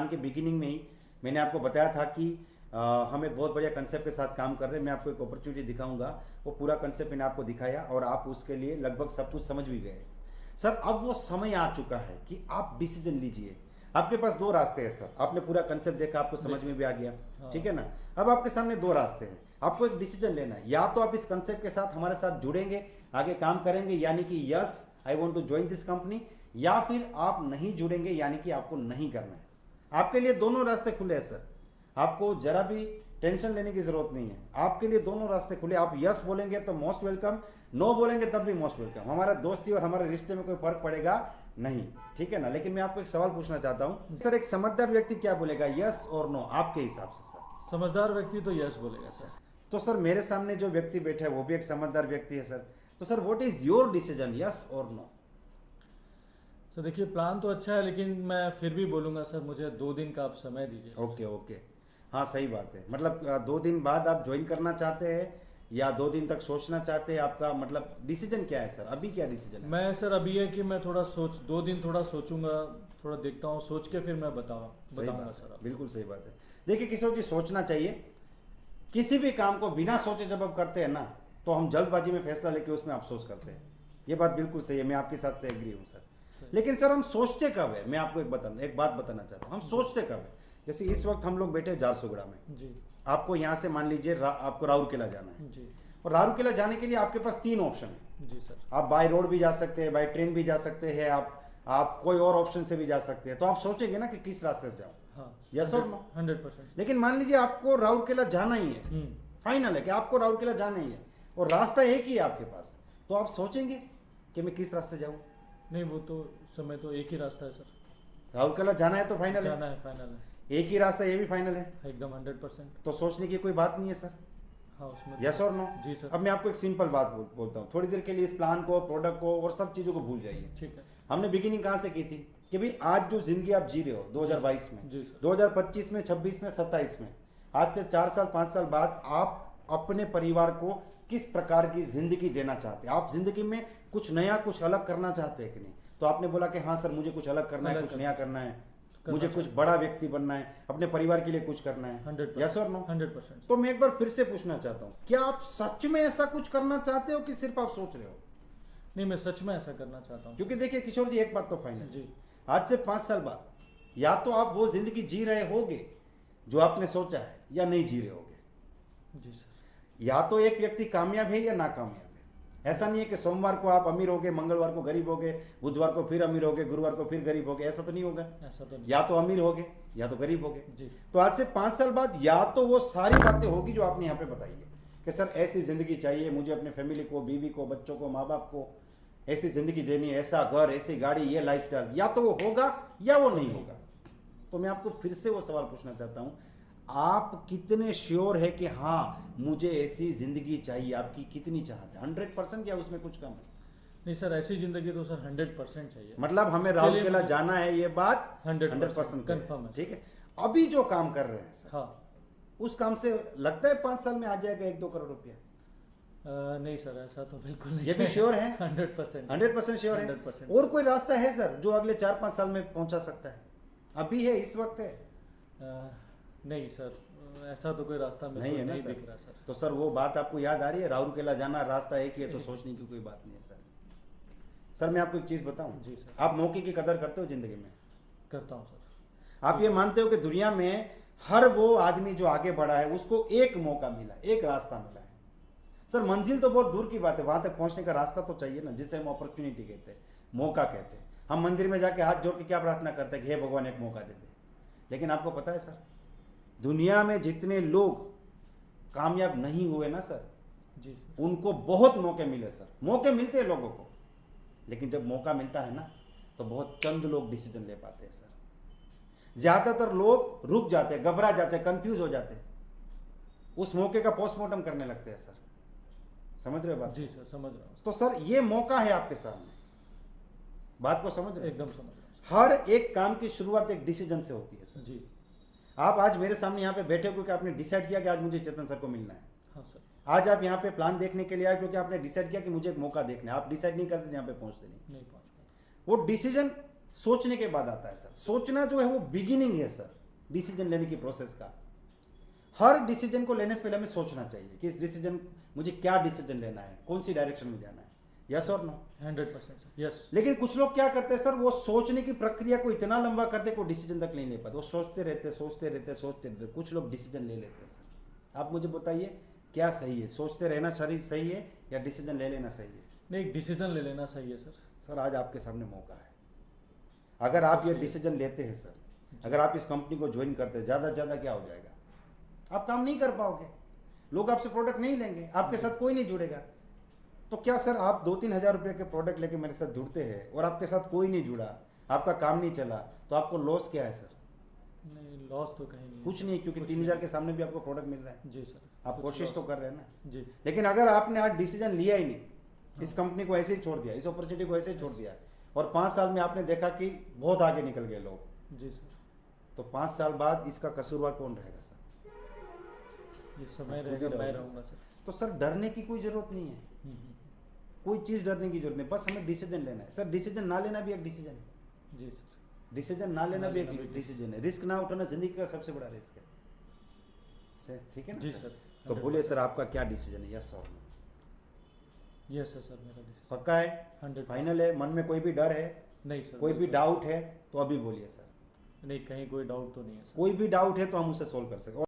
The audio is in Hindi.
के बिगिनिंग में ही मैंने आपको बताया था कि हम एक बहुत बढ़िया कंसेप्ट के साथ काम कर रहे हैं। मैं आपको एक अपॉर्चुनिटी दिखाऊंगा, वो पूरा कंसेप्ट मैंने आपको दिखाया और आप उसके लिए लगभग सब कुछ समझ भी गए। सर अब वो समय आ चुका है कि आप डिसीजन लीजिए। आपके पास दो रास्ते हैं सर, आपने पूरा कंसेप्ट देखा, आपको समझ में भी आ गया, ठीक है ना। अब आपके सामने दो रास्ते हैं, आपको एक डिसीजन लेना है। या तो आप इस कंसेप्ट के साथ हमारे साथ जुड़ेंगे, आगे काम करेंगे, यानी कि yes I want to join this company, या फिर आप नहीं जुड़ेंगे, यानी कि आपको नहीं करना है। आपके लिए दोनों रास्ते खुले हैं सर, आपको जरा भी टेंशन लेने की जरूरत नहीं है। आपके लिए दोनों रास्ते खुले। आप यस बोलेंगे तो मोस्ट वेलकम, नो बोलेंगे तब भी मोस्ट वेलकम। हमारा दोस्ती और हमारे रिश्ते में कोई फर्क पड़ेगा नहीं, ठीक है ना। लेकिन मैं आपको एक सवाल पूछना चाहता हूँ सर, एक समझदार व्यक्ति क्या बोलेगा, यस और नो आपके हिसाब से? सर समझदार व्यक्ति तो यस बोलेगा सर। तो सर मेरे सामने जो व्यक्ति बैठा है वो भी एक समझदार व्यक्ति है सर। तो sir what is your decision, yes और नो? सर देखिए, प्लान तो अच्छा है, लेकिन मैं फिर भी बोलूँगा सर, मुझे 2 दिन का आप समय दीजिए। ओके ओके, हाँ सही बात है। मतलब 2 दिन बाद आप ज्वाइन करना चाहते हैं या 2 दिन तक सोचना चाहते हैं? आपका मतलब डिसीजन क्या है सर, अभी क्या डिसीजन है? मैं सर अभी है कि मैं थोड़ा 2 दिन थोड़ा सोचूंगा, थोड़ा देखता हूँ, सोच के फिर मैं बताऊंगा सर आपको। बिल्कुल सही बात है। देखिए किशोर जी, सोचना चाहिए। किसी भी काम को बिना सोचे जब आप करते हैं ना, तो हम जल्दबाजी में फैसला लेके उसमें अफसोस करते हैं। ये बात बिल्कुल सही है, मैं आपके साथ से एग्री हूँ सर। लेकिन सर हम सोचते कब है, मैं आपको एक बात बताना चाहता हूँ, हम सोचते कब है। जैसे इस वक्त हम लोग बैठे झारसुगुड़ा में जी, आपको यहाँ से मान लीजिए आपको राउरकेला जाना है जी, और राउरकेला जाने के लिए आपके पास 3 ऑप्शन है जी सर। आप बाय रोड भी जा सकते हैं, बाय ट्रेन भी जा सकते हैं, आप कोई और ऑप्शन से भी जा सकते हैं। तो आप सोचेंगे ना कि किस रास्ते से जाओ, हाँ, यस और नो? 100%। लेकिन मान लीजिए आपको राउरकेला जाना ही है, फाइनल है कि आपको राउरकेला जाना ही है और रास्ता एक ही है आपके पास, तो आप सोचेंगे कि मैं किस रास्ते जाऊँ? नहीं, वो तो समय तो एक ही रास्ता है सर। राउरकेला जाना है तो फाइनल जाना है, फाइनल है, एक ही रास्ता, ये भी फाइनल है एकदम 100%। तो सोचने की कोई बात नहीं है सर, हाँ उसमें यस और नो? जी सर। अब मैं आपको एक सिंपल बात बोलता हूँ, थोड़ी देर के लिए इस प्लान को, प्रोडक्ट को और सब चीज़ों को भूल जाइए, ठीक है। हमने बिगिनिंग कहाँ से की थी कि भाई आज जो जिंदगी आप जी रहे हो 2022 में, 2025 में, 26 में, 27 में, आज से 4 साल 5 साल बाद आप अपने परिवार को किस प्रकार की जिंदगी देना चाहते हैं? आप जिंदगी में कुछ नया, कुछ अलग करना चाहते हैं कि नहीं? तो आपने बोला कि हाँ सर मुझे कुछ अलग करना है, कुछ नया करना है, मुझे कुछ बड़ा व्यक्ति बनना है, अपने परिवार के लिए कुछ करना है, 100%। यस और नो? 100%। तो मैं एक बार फिर से पूछना चाहता हूँ, क्या आप सच में ऐसा कुछ करना चाहते हो कि सिर्फ आप सोच रहे हो? नहीं, मैं सच में ऐसा करना चाहता हूँ। क्योंकि देखिए किशोर जी, एक बात तो फाइनल जी, आज से 5 साल बाद या तो आप वो जिंदगी जी रहे होगे जो आपने सोचा है, या नहीं जी रहे होगे जी सर। या तो एक व्यक्ति कामयाब है या नाकामयाब है। ऐसा नहीं है कि सोमवार को आप अमीर होगे, मंगलवार को गरीब होगे, बुधवार को फिर अमीर होगे, गुरुवार को फिर गरीब होगे, ऐसा तो नहीं होगा। ऐसा तो नहीं। या तो अमीर होगे या तो गरीब होगे जी। तो आज से 5 साल बाद या तो वो सारी बातें होगी जो आपने यहाँ पे बताई है कि सर ऐसी जिंदगी चाहिए मुझे, अपने फैमिली को, बीवी को, बच्चों को, माँ बाप को ऐसी जिंदगी देनी है, ऐसा घर, ऐसी गाड़ी, ये लाइफस्टाइल, या तो वो होगा या वो नहीं होगा। तो मैं आपको फिर से वो सवाल पूछना चाहता हूँ, आप कितने श्योर है कि हाँ मुझे ऐसी जिंदगी चाहिए? आपकी कितनी चाहत है? 100% या उसमें कुछ कम है? नहीं सर, ऐसी जिंदगी तो सर 100% चाहिए। मतलब हमें राउरकेला जाना है, ये बात 100% कंफर्म है, ठीक है। अभी जो काम कर रहे हैं सर, हाँ, उस काम से लगता है 5 साल में आ जाएगा 1-2 करोड़ रुपया? नहीं सर, ऐसा तो बिल्कुल नहीं। ये भी श्योर है? 100% श्योर है। 100%। और कोई रास्ता है सर जो अगले 4-5 साल में पहुंचा सकता है? अभी है, इस वक्त है? नहीं सर, ऐसा तो कोई रास्ता नहीं है ना नहीं सर? दिख रहा सर। तो सर वो बात आपको याद आ रही है, राउरकेला जाना रास्ता एक ही है, तो सोचने की कोई बात नहीं है सर। सर मैं आपको एक चीज बताऊं जी सर। आप मौके की कदर करते हो जिंदगी में? करता हूँ सर। आप ये मानते हो कि दुनिया में हर वो आदमी जो आगे बढ़ा है उसको एक मौका मिला, एक रास्ता मिला है? सर मंजिल तो बहुत दूर की बात है, वहां तक पहुंचने का रास्ता तो चाहिए ना, जिसे हम अपॉर्चुनिटी कहते हैं, मौका कहते हैं। हम मंदिर में जाके हाथ जोड़ के क्या प्रार्थना करते हैं कि हे भगवान एक मौका दे दे। लेकिन आपको पता है सर, दुनिया में जितने लोग कामयाब नहीं हुए ना सर, जी सर, उनको बहुत मौके मिले सर। मौके मिलते हैं लोगों को, लेकिन जब मौका मिलता है ना तो बहुत चंद लोग डिसीजन ले पाते हैं सर। ज्यादातर लोग रुक जाते हैं, घबरा जाते हैं, कंफ्यूज हो जाते हैं, उस मौके का पोस्टमार्टम करने लगते हैं सर। समझ रहे हो बात? जी सर, समझ रहा हूँ। तो सर ये मौका है आपके सामने, बात को समझ रहे हो? एकदम समझ रहा हूँ। हर एक काम की शुरुआत एक डिसीजन से होती है सर। जी। आप आज मेरे सामने यहाँ पे बैठे हो क्योंकि आपने डिसाइड किया कि आज मुझे चेतन सर को मिलना है। हाँ सर। आज आप यहाँ पे प्लान देखने के लिए आए क्योंकि आपने डिसाइड किया कि मुझे एक मौका देखना है। आप डिसाइड नहीं करते यहाँ पे पहुँचते नहीं। नहीं पहुँच पाते। वो डिसीजन सोचने के बाद आता है सर। सोचना जो है वो बिगिनिंग है सर डिसीजन लेने की प्रोसेस का। हर डिसीजन को लेने से पहले हमें सोचना चाहिए कि इस डिसीजन मुझे क्या डिसीजन लेना है, कौन सी डायरेक्शन में जाना है, यस और नो। 100% यस। लेकिन कुछ लोग क्या करते हैं सर, वो सोचने की प्रक्रिया को इतना लंबा करते कोई डिसीजन तक नहीं ले पाते, वो सोचते रहते सोचते रहते सोचते रहते, कुछ लोग डिसीजन ले लेते हैं सर। आप मुझे बताइए क्या सही है, सोचते रहना सही है या डिसीजन ले लेना सही है? नहीं, डिसीजन ले लेना सही है सर। सर आज आपके सामने मौका है, अगर आप ये डिसीजन लेते हैं सर, अगर आप इस कंपनी को ज्वाइन करते हैं, ज़्यादा से ज़्यादा क्या हो जाएगा, आप काम नहीं कर पाओगे, लोग आपसे प्रोडक्ट नहीं लेंगे, आपके साथ कोई नहीं जुड़ेगा। तो क्या सर आप 2-3 हज़ार रुपये के प्रोडक्ट लेके मेरे साथ जुड़ते हैं और आपके साथ कोई नहीं जुड़ा, आपका काम नहीं चला, तो आपको लॉस क्या है सर? नहीं, लॉस तो कहीं नहीं, कुछ नहीं, क्योंकि 3,000 के सामने भी आपको प्रोडक्ट मिल रहा है। जी सर, आप कोशिश तो कर रहे हैं ना जी। लेकिन अगर आपने आज डिसीजन लिया ही नहीं, इस कंपनी को ऐसे ही छोड़ दिया, इस अपॉर्चुनिटी को ऐसे ही छोड़ दिया, और 5 साल में आपने देखा कि बहुत आगे निकल गए लोग, जी सर, तो 5 साल बाद इसका कसूरवार कौन रहेगा सर? ये समय खुद ही रहेगा, मैं रहोगे रहूँगा सर। तो सर डरने की कोई जरूरत नहीं है, कोई चीज़ डरने की जरूरत नहीं, बस हमें डिसीजन लेना है सर। डिसीजन ना लेना भी एक डिसीजन है, जी सर, डिसीजन ना लेना भी एक डिसीजन है। रिस्क ना उठाना जिंदगी का सबसे बड़ा रिस्क है सर, ठीक है ना जी सर? सर। तो बोलिए सर आपका क्या डिसीजन है, यस और नो? यस है सर, मेरा डिसीजन पक्का है, 100% फाइनल है, मन में कोई भी डर है, नहीं सर, कोई भी डाउट है तो अभी बोलिए सर। नहीं, कहीं कोई डाउट तो नहीं है सर। कोई भी डाउट है तो हम उसे सोल्व कर सकते हैं।